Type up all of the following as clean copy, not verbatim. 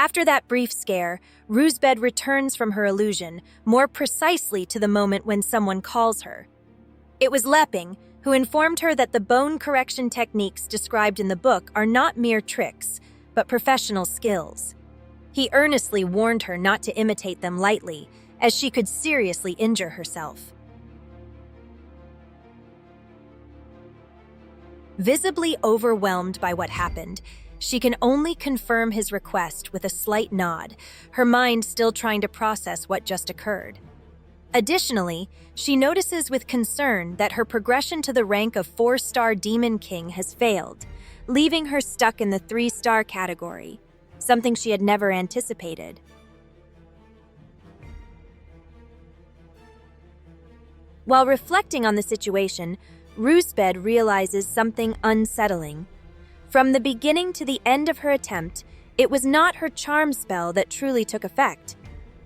After that brief scare, Rused returns from her illusion, more precisely to the moment when someone calls her. It was Leping, who informed her that the bone correction techniques described in the book are not mere tricks, but professional skills. He earnestly warned her not to imitate them lightly, as she could seriously injure herself. Visibly overwhelmed by what happened, she can only confirm his request with a slight nod, her mind still trying to process what just occurred. Additionally, she notices with concern that her progression to the rank of 4-star Demon King has failed, leaving her stuck in the 3-star category, something she had never anticipated. While reflecting on the situation, Rused realizes something unsettling. From the beginning to the end of her attempt, it was not her charm spell that truly took effect.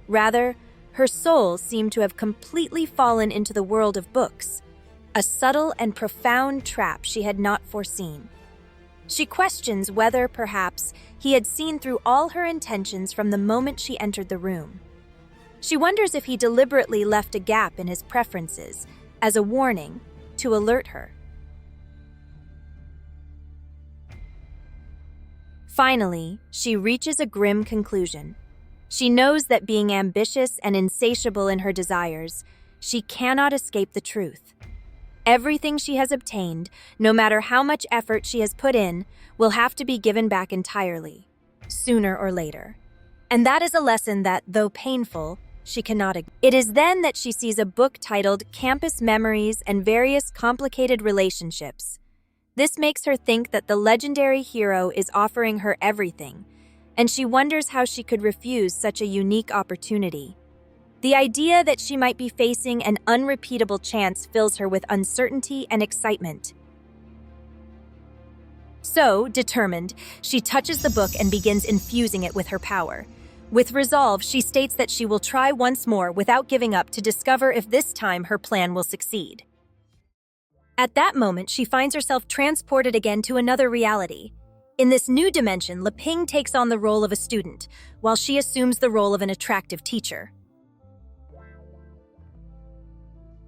Rather, her soul seemed to have completely fallen into the world of books, a subtle and profound trap she had not foreseen. She questions whether, perhaps, he had seen through all her intentions from the moment she entered the room. She wonders if he deliberately left a gap in his preferences, as a warning, to alert her. Finally, she reaches a grim conclusion. She knows that being ambitious and insatiable in her desires, she cannot escape the truth. Everything she has obtained, no matter how much effort she has put in, will have to be given back entirely, sooner or later. And that is a lesson that, though painful, she cannot ignore. It is then that she sees a book titled Campus Memories and Various Complicated Relationships. This makes her think that the legendary hero is offering her everything, and she wonders how she could refuse such a unique opportunity. The idea that she might be facing an unrepeatable chance fills her with uncertainty and excitement. So, determined, she touches the book and begins infusing it with her power. With resolve, she states that she will try once more without giving up to discover if this time her plan will succeed. At that moment, she finds herself transported again to another reality. In this new dimension, Leping takes on the role of a student, while she assumes the role of an attractive teacher.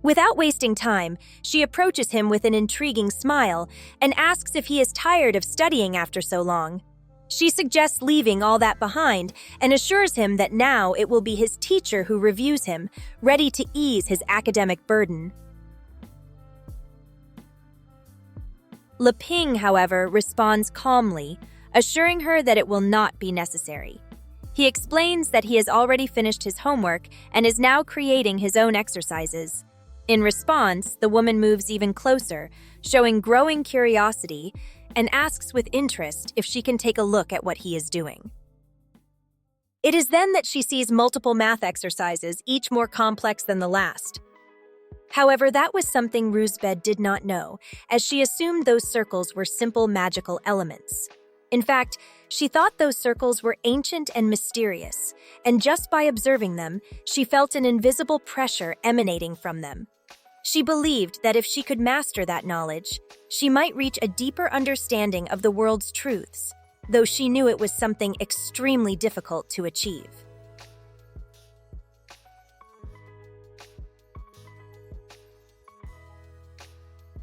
Without wasting time, she approaches him with an intriguing smile and asks if he is tired of studying after so long. She suggests leaving all that behind and assures him that now it will be his teacher who reviews him, ready to ease his academic burden. Leping, however, responds calmly, assuring her that it will not be necessary. He explains that he has already finished his homework and is now creating his own exercises. In response, the woman moves even closer, showing growing curiosity, and asks with interest if she can take a look at what he is doing. It is then that she sees multiple math exercises, each more complex than the last. However, that was something Rused did not know, as she assumed those circles were simple magical elements. In fact, she thought those circles were ancient and mysterious, and just by observing them, she felt an invisible pressure emanating from them. She believed that if she could master that knowledge, she might reach a deeper understanding of the world's truths, though she knew it was something extremely difficult to achieve.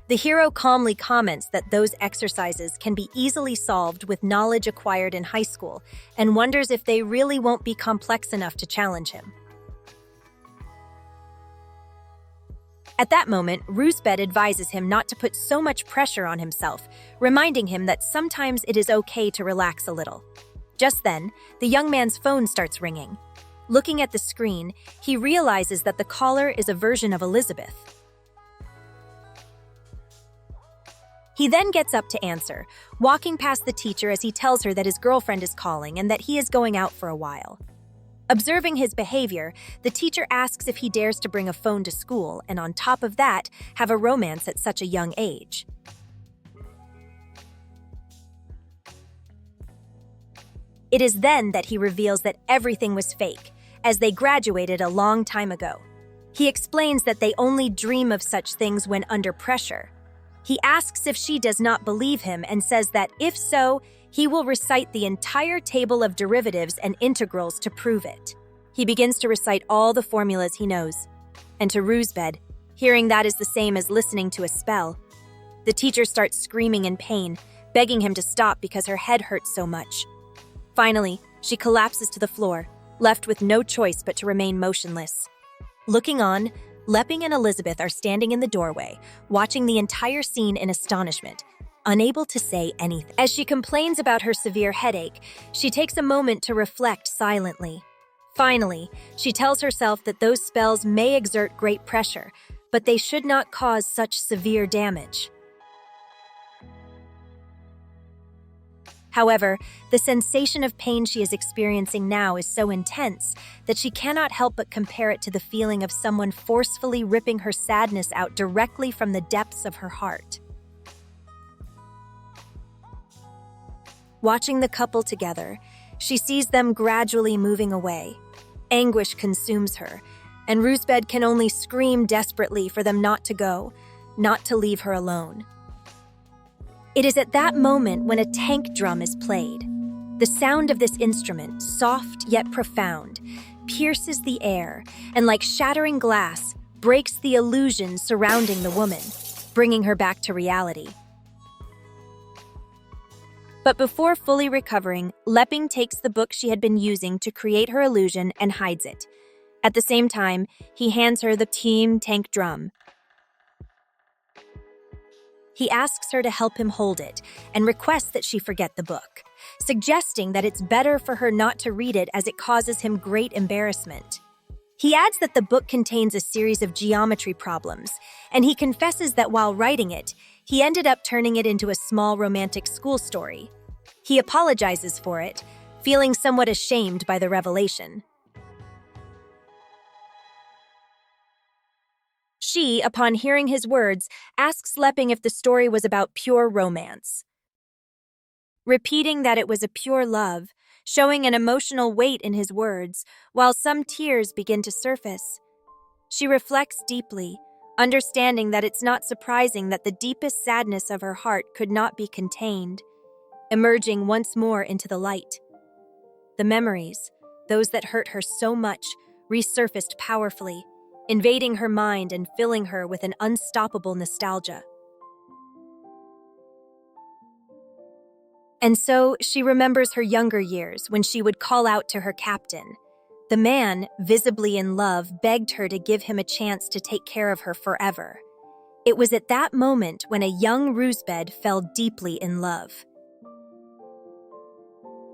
The hero calmly comments that those exercises can be easily solved with knowledge acquired in high school, and wonders if they really won't be complex enough to challenge him. At that moment, Rused advises him not to put so much pressure on himself, reminding him that sometimes it is okay to relax a little. Just then, the young man's phone starts ringing. Looking at the screen, he realizes that the caller is a version of Elizabeth. He then gets up to answer, walking past the teacher as he tells her that his girlfriend is calling and that he is going out for a while. Observing his behavior, the teacher asks if he dares to bring a phone to school and on top of that, have a romance at such a young age. It is then that he reveals that everything was fake, as they graduated a long time ago. He explains that they only dream of such things when under pressure. He asks if she does not believe him and says that if so, He will recite the entire table of derivatives and integrals to prove it. He begins to recite all the formulas he knows. And to Rused, hearing that is the same as listening to a spell. The teacher starts screaming in pain, begging him to stop because her head hurts so much. Finally, she collapses to the floor, left with no choice but to remain motionless. Looking on, Lepping and Elizabeth are standing in the doorway, watching the entire scene in astonishment, unable to say anything. As she complains about her severe headache, she takes a moment to reflect silently. Finally, she tells herself that those spells may exert great pressure, but they should not cause such severe damage. However, the sensation of pain she is experiencing now is so intense that she cannot help but compare it to the feeling of someone forcefully ripping her sadness out directly from the depths of her heart. Watching the couple together, she sees them gradually moving away. Anguish consumes her, and Rused can only scream desperately for them not to go, not to leave her alone. It is at that moment when a tank drum is played. The sound of this instrument, soft yet profound, pierces the air and, like shattering glass, breaks the illusion surrounding the woman, bringing her back to reality. But before fully recovering, Lepping takes the book she had been using to create her illusion and hides it. At the same time, he hands her the team tank drum. He asks her to help him hold it and requests that she forget the book, suggesting that it's better for her not to read it as it causes him great embarrassment. He adds that the book contains a series of geometry problems, and he confesses that while writing it, he ended up turning it into a small romantic school story. He apologizes for it, feeling somewhat ashamed by the revelation. She, upon hearing his words, asks Lepping if the story was about pure romance, repeating that it was a pure love, showing an emotional weight in his words, while some tears begin to surface. She reflects deeply, understanding that it's not surprising that the deepest sadness of her heart could not be contained, emerging once more into the light. The memories, those that hurt her so much, resurfaced powerfully, invading her mind and filling her with an unstoppable nostalgia. And so she remembers her younger years when she would call out to her captain. The man, visibly in love, begged her to give him a chance to take care of her forever. It was at that moment when a young Rused fell deeply in love.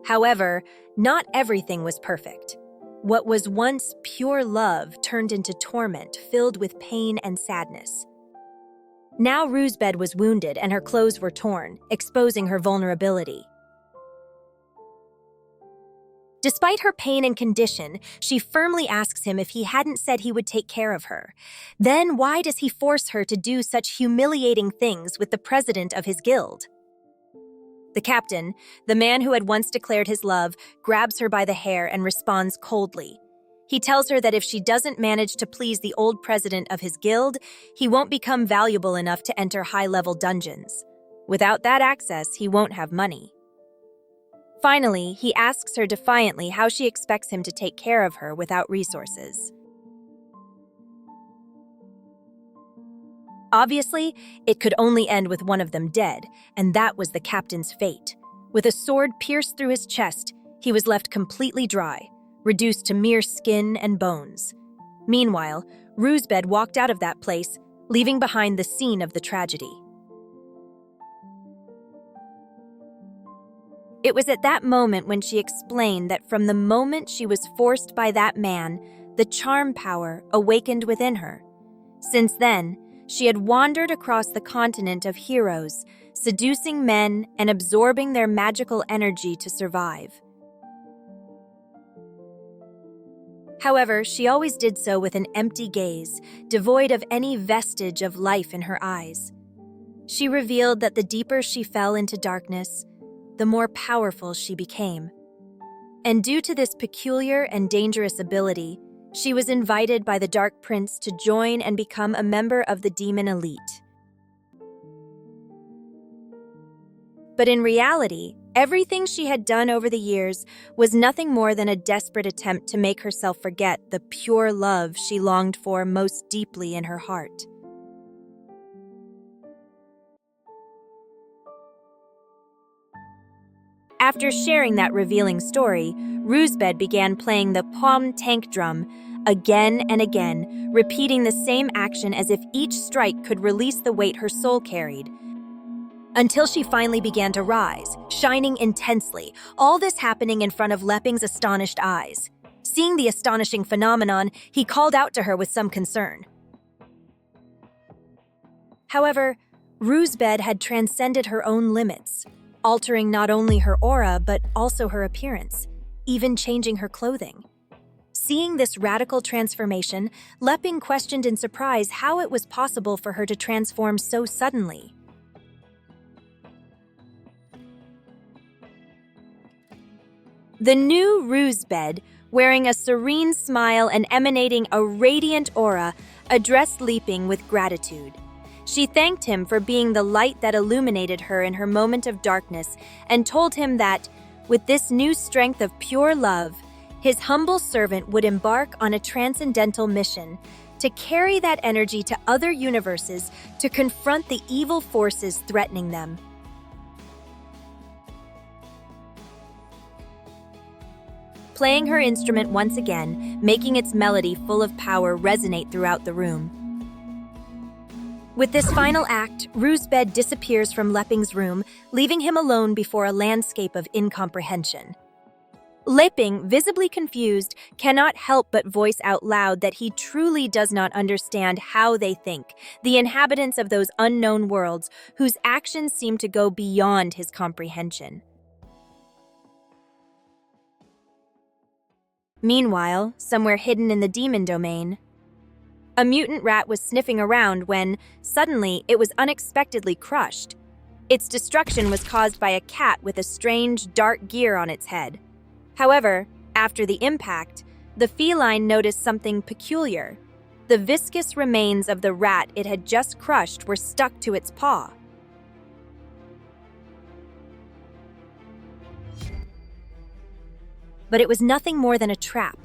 However, not everything was perfect. What was once pure love turned into torment filled with pain and sadness. Now Rused was wounded and her clothes were torn, exposing her vulnerability. Despite her pain and condition, she firmly asks him if he hadn't said he would take care of her. Then why does he force her to do such humiliating things with the president of his guild? The captain, the man who had once declared his love, grabs her by the hair and responds coldly. He tells her that if she doesn't manage to please the old president of his guild, he won't become valuable enough to enter high-level dungeons. Without that access, he won't have money. Finally, he asks her defiantly how she expects him to take care of her without resources. Obviously, it could only end with one of them dead, and that was the captain's fate. With a sword pierced through his chest, he was left completely dry, reduced to mere skin and bones. Meanwhile, Rused walked out of that place, leaving behind the scene of the tragedy. It was at that moment when she explained that from the moment she was forced by that man, the charm power awakened within her. Since then, she had wandered across the continent of heroes, seducing men and absorbing their magical energy to survive. However, she always did so with an empty gaze, devoid of any vestige of life in her eyes. She revealed that the deeper she fell into darkness, the more powerful she became. And due to this peculiar and dangerous ability, she was invited by the Dark Prince to join and become a member of the demon elite. But in reality, Everything she had done over the years was nothing more than a desperate attempt to make herself forget the pure love she longed for most deeply in her heart. After sharing that revealing story, Rused began playing the pom tank drum again and again, repeating the same action as if each strike could release the weight her soul carried, until she finally began to rise, shining intensely, all this happening in front of Lepping's astonished eyes. Seeing the astonishing phenomenon, he called out to her with some concern. However, Rused had transcended her own limits, altering not only her aura but also her appearance, even changing her clothing. Seeing this radical transformation, Lepping questioned in surprise how it was possible for her to transform so suddenly. The new Rused, wearing a serene smile and emanating a radiant aura, addressed Lepping with gratitude. She thanked him for being the light that illuminated her in her moment of darkness and told him that, with this new strength of pure love, his humble servant would embark on a transcendental mission to carry that energy to other universes to confront the evil forces threatening them. Playing her instrument once again, making its melody full of power resonate throughout the room. With this final act, Rused disappears from Lepping's room, leaving him alone before a landscape of incomprehension. Lepping, visibly confused, cannot help but voice out loud that he truly does not understand how they think, the inhabitants of those unknown worlds whose actions seem to go beyond his comprehension. Meanwhile, somewhere hidden in the demon domain, a mutant rat was sniffing around when, suddenly, it was unexpectedly crushed. Its destruction was caused by a cat with a strange, dark gear on its head. However, after the impact, the feline noticed something peculiar. The viscous remains of the rat it had just crushed were stuck to its paw. But it was nothing more than a trap,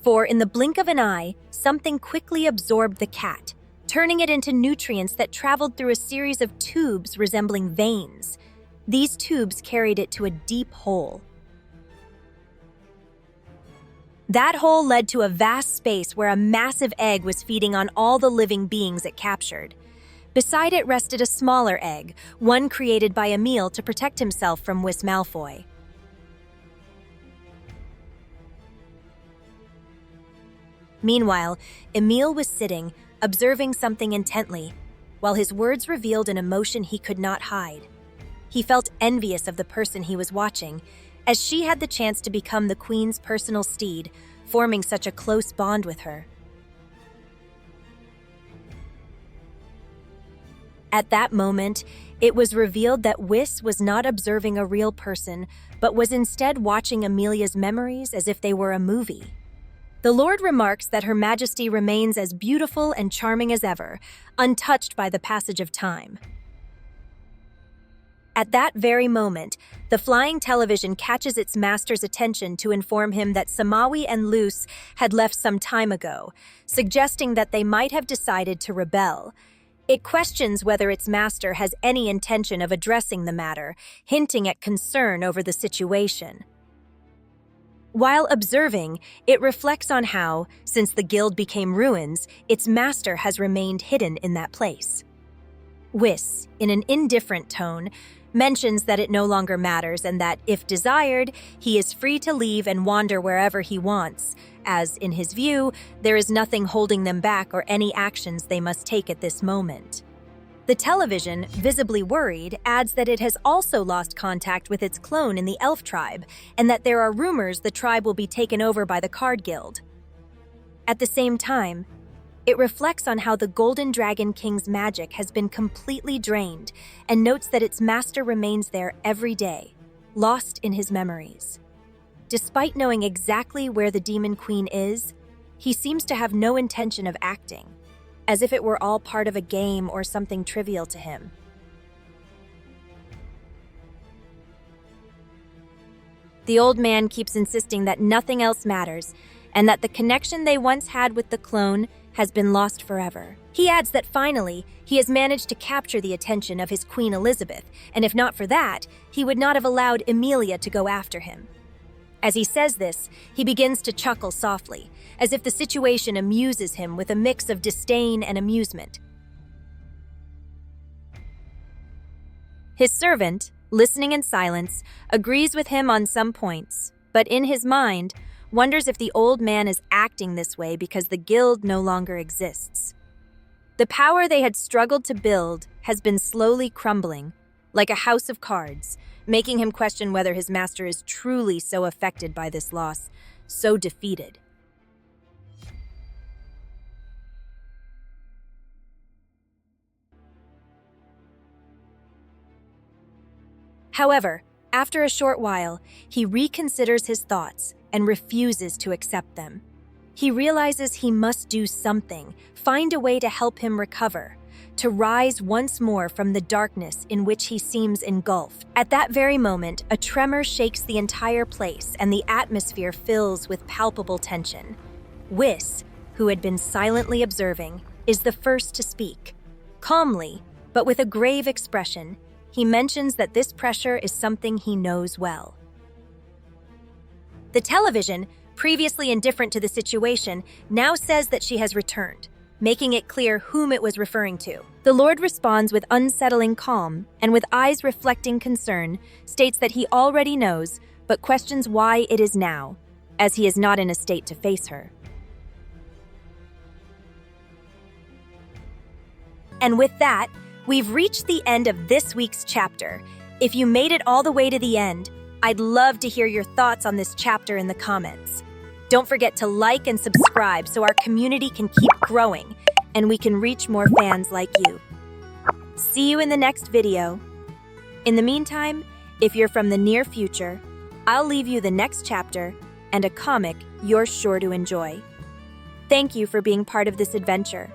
for in the blink of an eye, something quickly absorbed the cat, turning it into nutrients that traveled through a series of tubes resembling veins. These tubes carried it to a deep hole. That hole led to a vast space where a massive egg was feeding on all the living beings it captured. Beside it rested a smaller egg, one created by Emil to protect himself from Miss Malfoy. Meanwhile, Emil was sitting, observing something intently, while his words revealed an emotion he could not hide. He felt envious of the person he was watching, as she had the chance to become the Queen's personal steed, forming such a close bond with her. At that moment, it was revealed that Wiss was not observing a real person, but was instead watching Amelia's memories as if they were a movie. The Lord remarks that Her Majesty remains as beautiful and charming as ever, untouched by the passage of time. At that very moment, the flying television catches its master's attention to inform him that Samawi and Luce had left some time ago, suggesting that they might have decided to rebel. It questions whether its master has any intention of addressing the matter, hinting at concern over the situation. While observing, it reflects on how, since the guild became ruins, its master has remained hidden in that place. Wiss, in an indifferent tone, mentions that it no longer matters and that, if desired, he is free to leave and wander wherever he wants, as, in his view, there is nothing holding them back or any actions they must take at this moment. The television, visibly worried, adds that it has also lost contact with its clone in the elf tribe, and that there are rumors the tribe will be taken over by the Card Guild. At the same time, it reflects on how the Golden Dragon King's magic has been completely drained, and notes that its master remains there every day, lost in his memories. Despite knowing exactly where the Demon Queen is, he seems to have no intention of acting, as if it were all part of a game or something trivial to him. The old man keeps insisting that nothing else matters and that the connection they once had with the clone has been lost forever. He adds that finally, he has managed to capture the attention of his Queen Elizabeth, and if not for that, he would not have allowed Emilia to go after him. As he says this, he begins to chuckle softly, as if the situation amuses him with a mix of disdain and amusement. His servant, listening in silence, agrees with him on some points, but in his mind, wonders if the old man is acting this way because the guild no longer exists. The power they had struggled to build has been slowly crumbling, like a house of cards, making him question whether his master is truly so affected by this loss, so defeated. However, after a short while, he reconsiders his thoughts and refuses to accept them. He realizes he must do something, find a way to help him recover, to rise once more from the darkness in which he seems engulfed. At that very moment, a tremor shakes the entire place and the atmosphere fills with palpable tension. Whis, who had been silently observing, is the first to speak. Calmly, but with a grave expression, he mentions that this pressure is something he knows well. The television, previously indifferent to the situation, now says that she has returned, making it clear whom it was referring to. The Lord responds with unsettling calm and with eyes reflecting concern, states that he already knows, but questions why it is now, as he is not in a state to face her. And with that, we've reached the end of this week's chapter. If you made it all the way to the end, I'd love to hear your thoughts on this chapter in the comments. Don't forget to like and subscribe so our community can keep growing and we can reach more fans like you. See you in the next video. In the meantime, if you're from the near future, I'll leave you the next chapter and a comic you're sure to enjoy. Thank you for being part of this adventure.